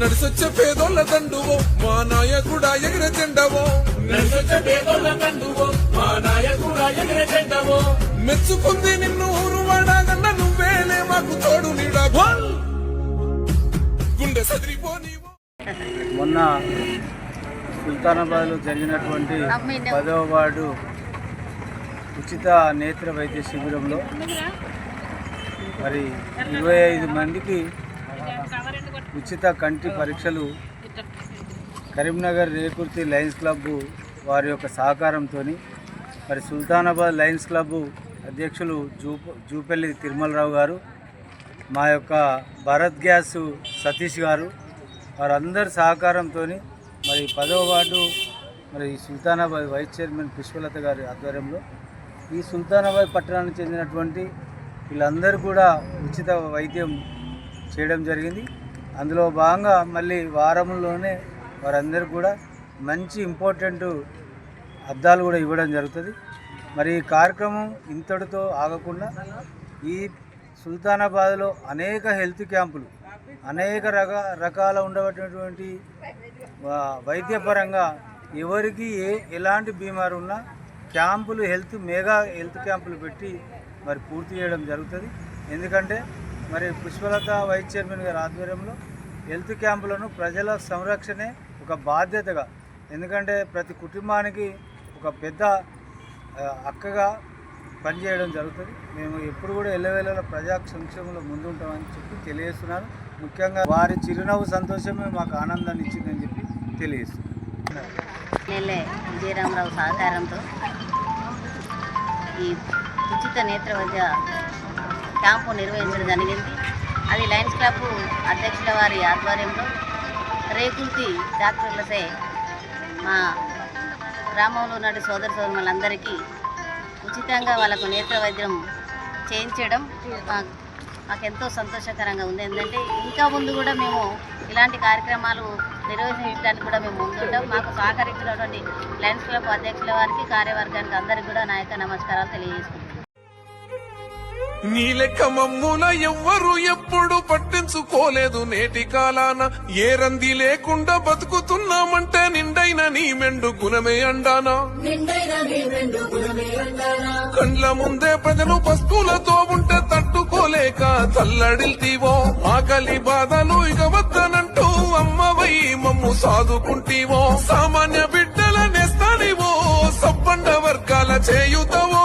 నడిసొచ్చే పేదోళ్ళ తండువో మా నాయకుడా ఎగిరే జెండవో నడిసొచ్చే పేదోళ్ళ తండువో మా నాయకుడా ఎగిరే జెండవో మెచ్చుకుంది నిన్ను ఊరువాడాగన్న నువ్వేలే మాకు తోడు నీడా గుండె సదిరిపోనీవో. మొన్న సుల్తానాబాద్లో జరిగినటువంటి 10వ వార్డు ఉచిత నేత్ర వైద్య శిబిరంలో మరి 25 మందికి ఉచిత కంటి పరీక్షలు కరీంనగర్ రేకుర్తి లయన్స్ క్లబ్ వారి యొక్క సహకారంతో మరి సుల్తానాబాద్ లయన్స్ క్లబ్ అధ్యక్షులు జూపల్లి తిరుమలరావు గారు, మా యొక్క భారత్ గ్యాస్ సతీష్ గారు, వారందరి సహకారంతో మరి 10వ వార్డు మరి సుల్తానాబాద్ వైస్ చైర్మన్ పుష్పలత గారి ఆధ్వర్యంలో ఈ సుల్తానాబాద్ పట్టణానికి చెందినటువంటి వీళ్ళందరూ కూడా ఉచిత వైద్యం చేయడం జరిగింది. అందులో భాగంగా మళ్ళీ వారంలోనే వారందరూ కూడా మంచి ఇంపార్టెంట్ అద్దాలు కూడా ఇవ్వడం జరుగుతుంది. మరి ఈ కార్యక్రమం ఇంతటితో ఆగకుండా ఈ సుల్తానాబాద్లో అనేక హెల్త్ క్యాంపులు, అనేక రకాల ఉండబడినటువంటి వైద్యపరంగా ఎవరికి ఎలాంటి బీమారు ఉన్నా క్యాంపులు మెగా హెల్త్ క్యాంపులు పెట్టి మరి పూర్తి చేయడం జరుగుతుంది. ఎందుకంటే మరి పుష్పలత వైస్ చైర్మన్ గారి ఆధ్వర్యంలో హెల్త్ క్యాంపులను ప్రజల సంరక్షణే ఒక బాధ్యతగా, ఎందుకంటే ప్రతి కుటుంబానికి ఒక పెద్ద అక్కగా పనిచేయడం జరుగుతుంది. మేము ఎప్పుడు కూడా ఎల్లవేళలా ప్రజా సంక్షేమంలో ముందుంటామని చెప్పి తెలియజేస్తున్నాను. ముఖ్యంగా వారి చిరునవ్వు సంతోషమే మాకు ఆనందాన్ని ఇచ్చిందని చెప్పి తెలియజేస్తున్నాను. ఎమ్మెల్యే విజయరామరావు సహకారంతో ఈ ఉచిత నేత్ర వైద్య క్యాంపు నిర్వహించడం జరిగింది. అది లయన్స్ క్లబ్ అధ్యక్షుల వారి ఆధ్వర్యంలో రేకుర్తి డాక్టర్లసే మా గ్రామంలో ఉన్న సోదర సోదరులందరికీ ఉచితంగా వాళ్ళకు నేత్ర వైద్యం చేయించడం మాకెంతో సంతోషకరంగా ఉంది. ఎందుకంటే ఇంకా ముందు కూడా మేము ఇలాంటి కార్యక్రమాలు నిర్వహించడానికి కూడా మేము ముందుంటాం. మాకు సహకరించినటువంటి లయన్స్ క్లబ్ అధ్యక్షుల వారికి, కార్యవర్గానికి అందరికీ కూడా నా యొక్క నమస్కారాలు తెలియజేసుకుంటున్నాను. నీ లెక్క మమ్ముల ఎవ్వరు ఎప్పుడు పట్టించుకోలేదు. నేటి కాలాన ఏ రంది లేకుండా బతుకుతున్నామంటే నిండైన నీ మెండు గుణమే అండానా. కండ్ల ముందే ప్రజలు పస్తులతో ఉంటే తట్టుకోలేక తల్లడిల్తీవో. ఆకలి బాధలు ఇక వద్దనంటూ అమ్మవై మమ్ము సాదుకుంటీవో. సామాన్య బిడ్డల నేస్తానివో, సబ్బండ వర్గాల చేయుతవో.